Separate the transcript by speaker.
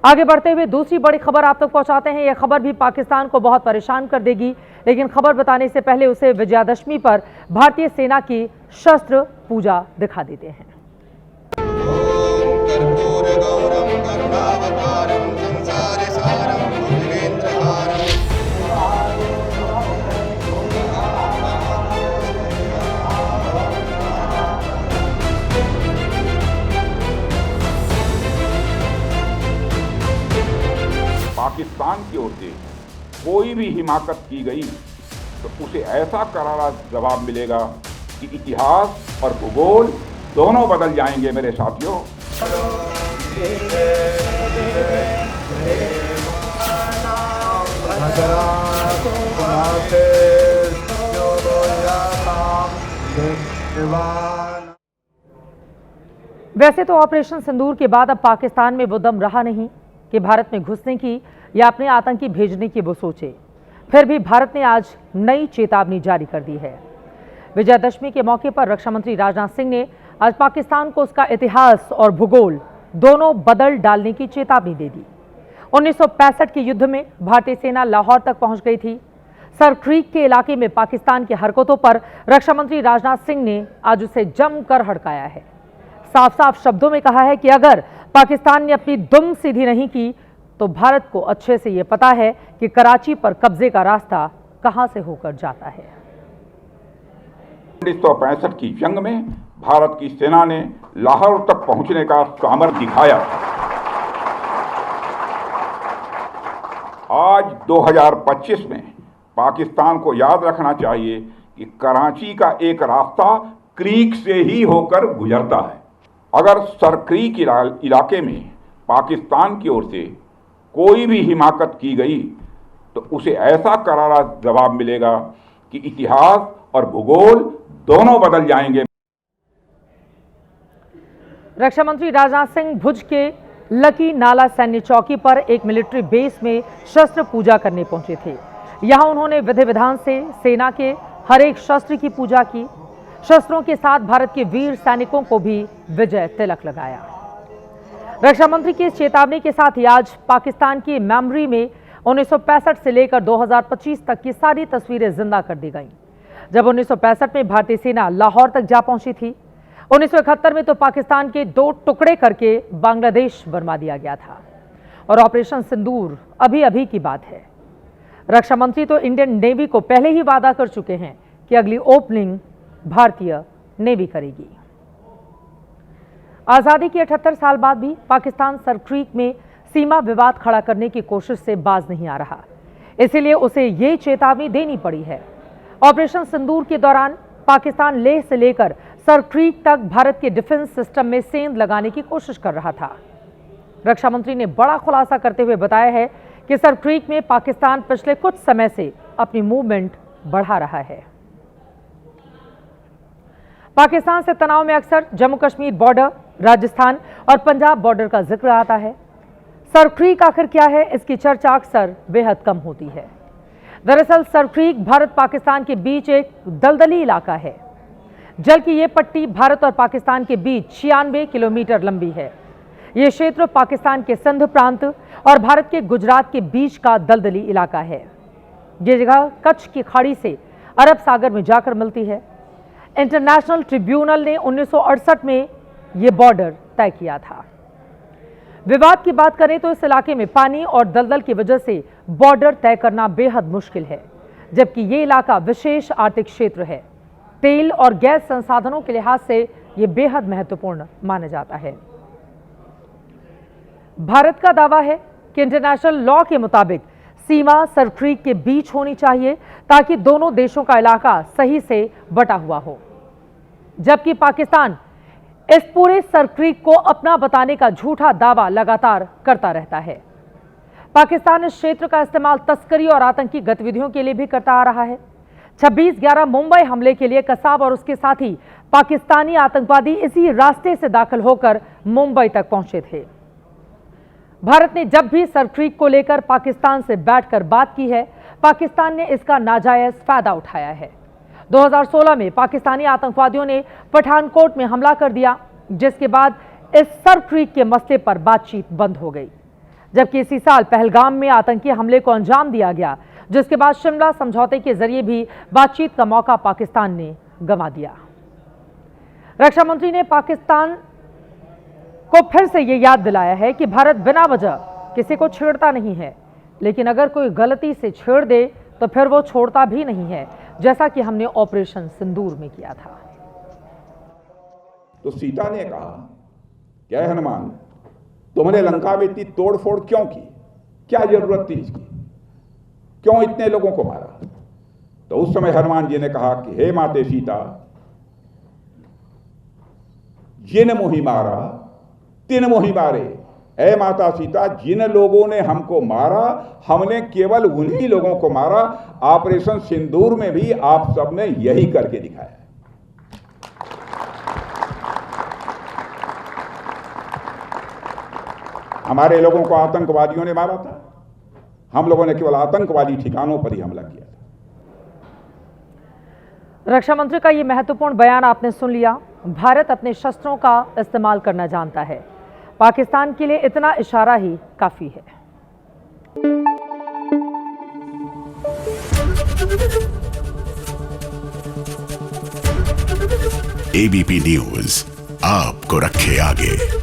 Speaker 1: आगे बढ़ते हुए दूसरी बड़ी खबर आप तक पहुंचाते हैं। यह खबर भी पाकिस्तान को बहुत परेशान कर देगी, लेकिन खबर बताने से पहले उसे विजयादशमी पर भारतीय सेना की शस्त्र पूजा दिखा देते हैं।
Speaker 2: पाकिस्तान की ओर से कोई भी हिमाकत की गई तो उसे ऐसा करारा जवाब मिलेगा कि इतिहास और भूगोल दोनों बदल जाएंगे मेरे साथियों।
Speaker 1: वैसे तो ऑपरेशन सिंदूर के बाद अब पाकिस्तान में वो दम रहा नहीं कि भारत में घुसने की या अपने आतंकी भेजने की वो सोचे। फिर भी भारत ने आज नई चेतावनी जारी कर दी है। विजयादशमी के मौके पर रक्षा मंत्री राजनाथ सिंह ने आज पाकिस्तान को उसका इतिहास और भूगोल दोनों बदल डालने की चेतावनी दे दी। 1965 के युद्ध में भारतीय सेना लाहौर तक पहुंच गई थी। सर क्रीक के इलाके में पाकिस्तान की हरकतों पर रक्षा मंत्री राजनाथ सिंह ने आज उसे जमकर हड़काया है। साफ साफ शब्दों में कहा है कि अगर पाकिस्तान ने अपनी दुम सीधी नहीं की तो भारत को अच्छे से यह पता है कि कराची पर कब्जे का रास्ता कहां से होकर जाता है।
Speaker 2: 1965 की जंग में भारत की सेना ने लाहौर तक पहुंचने का सामर्थ्य दिखाया। आज 2025 में पाकिस्तान को याद रखना चाहिए कि कराची का एक रास्ता क्रीक से ही होकर गुजरता है। अगर सर क्रीक इलाके में पाकिस्तान की ओर से कोई भी हिमाकत की गई तो उसे ऐसा करारा जवाब मिलेगा कि इतिहास और भूगोल दोनों बदल जाएंगे।
Speaker 1: रक्षा मंत्री राजनाथ सिंह भुज के लकी नाला सैन्य चौकी पर एक मिलिट्री बेस में शस्त्र पूजा करने पहुंचे थे। यहां उन्होंने विधि विधान से सेना के हर एक शस्त्र की पूजा की। शस्त्रों के साथ भारत के वीर सैनिकों को भी विजय तिलक लगाया। रक्षा मंत्री की चेतावनी के साथ ही आज पाकिस्तान की मेमोरी में 1965 से लेकर 2025 तक की सारी तस्वीरें जिंदा कर दी गईं। जब 1965 में भारतीय सेना लाहौर तक जा पहुंची थी, 1971 में तो पाकिस्तान के 2 टुकड़े करके बांग्लादेश बरमा दिया गया था और ऑपरेशन सिंदूर अभी अभी की बात है। रक्षा मंत्री तो इंडियन नेवी को पहले ही वादा कर चुके हैं कि अगली ओपनिंग भारतीय नेवी करेगी। आजादी के 78 साल बाद भी पाकिस्तान सर क्रीक में सीमा विवाद खड़ा करने की कोशिश से बाज नहीं आ रहा, इसीलिए उसे ये चेतावनी देनी पड़ी है। ऑपरेशन सिंदूर के दौरान पाकिस्तान लेह से लेकर सर क्रीक तक भारत के डिफेंस सिस्टम में सेंध लगाने की कोशिश कर रहा था। रक्षा मंत्री ने बड़ा खुलासा करते हुए बताया है कि सर क्रीक में पाकिस्तान पिछले कुछ समय से अपनी मूवमेंट बढ़ा रहा है। पाकिस्तान से तनाव में अक्सर जम्मू कश्मीर बॉर्डर, राजस्थान और पंजाब बॉर्डर का जिक्र आता है। सर क्रीक आखिर क्या है, इसकी चर्चा अक्सर बेहद कम होती है। दरअसल सर क्रीक भारत पाकिस्तान के बीच एक दलदली इलाका है। जल की ये पट्टी भारत और पाकिस्तान के बीच 96 किलोमीटर लंबी है। ये क्षेत्र पाकिस्तान के सिंध प्रांत और भारत के गुजरात के बीच का दलदली इलाका है। ये जगह कच्छ की खाड़ी से अरब सागर में जाकर मिलती है। इंटरनेशनल ट्रिब्यूनल ने 1968 में ये बॉर्डर तय किया था। विवाद की बात करें तो इस इलाके में पानी और दलदल की वजह से बॉर्डर तय करना बेहद मुश्किल है, जबकि ये इलाका विशेष आर्थिक क्षेत्र है। तेल और गैस संसाधनों के लिहाज से ये बेहद महत्वपूर्ण माना जाता है। भारत का दावा है कि इंटरनेशनल लॉ के मुताबिक सीमा सर क्रीक के बीच होनी चाहिए ताकि दोनों देशों का इलाका सही से बटा हुआ हो, जबकि पाकिस्तान इस पूरे सर क्रीक को अपना बताने का झूठा दावा लगातार करता रहता है। पाकिस्तान इस क्षेत्र का इस्तेमाल तस्करी और आतंकी गतिविधियों के लिए भी करता आ रहा है। 26/11 मुंबई हमले के लिए कसाब और उसके साथी पाकिस्तानी आतंकवादी इसी रास्ते से दाखिल होकर मुंबई तक पहुंचे थे। भारत ने जब भी सर क्रीक को लेकर पाकिस्तान से बैठकर बात की है, पाकिस्तान ने इसका नाजायज फायदा उठाया है। 2016 में पाकिस्तानी आतंकवादियों ने पठानकोट में हमला कर दिया, जिसके बाद इस सर क्रीक के मसले पर बातचीत बंद हो गई। जबकि इसी साल पहलगाम में आतंकी हमले को अंजाम दिया गया, जिसके बाद शिमला समझौते के जरिए भी बातचीत का मौका पाकिस्तान ने गंवा दिया। रक्षा मंत्री ने पाकिस्तान को फिर से ये याद दिलाया है कि भारत बिना वजह किसी को छेड़ता नहीं है, लेकिन अगर कोई गलती से छेड़ दे तो फिर वो छोड़ता भी नहीं है, जैसा कि हमने ऑपरेशन सिंदूर में किया था।
Speaker 2: तो सीता ने कहा, क्या हनुमान, तुमने लंका में इतनी तोड़फोड़ क्यों की? क्या जरूरत थी इसकी? क्यों इतने लोगों को मारा? तो उस समय हनुमान जी ने कहा कि हे माते सीता, जिन मोहि मारा तिन मोहि मारे। ऐ माता सीता, जिन लोगों ने हमको मारा, हमने केवल उन्हीं लोगों को मारा। ऑपरेशन सिंदूर में भी आप सबने यही करके दिखाया। हमारे लोगों को आतंकवादियों ने मारा था, हम लोगों ने केवल आतंकवादी ठिकानों पर ही हमला किया था।
Speaker 1: रक्षा मंत्री का ये महत्वपूर्ण बयान आपने सुन लिया। भारत अपने शस्त्रों का इस्तेमाल करना जानता है, पाकिस्तान के लिए इतना इशारा ही काफी है।
Speaker 3: एबीपी न्यूज आपको रखे आगे।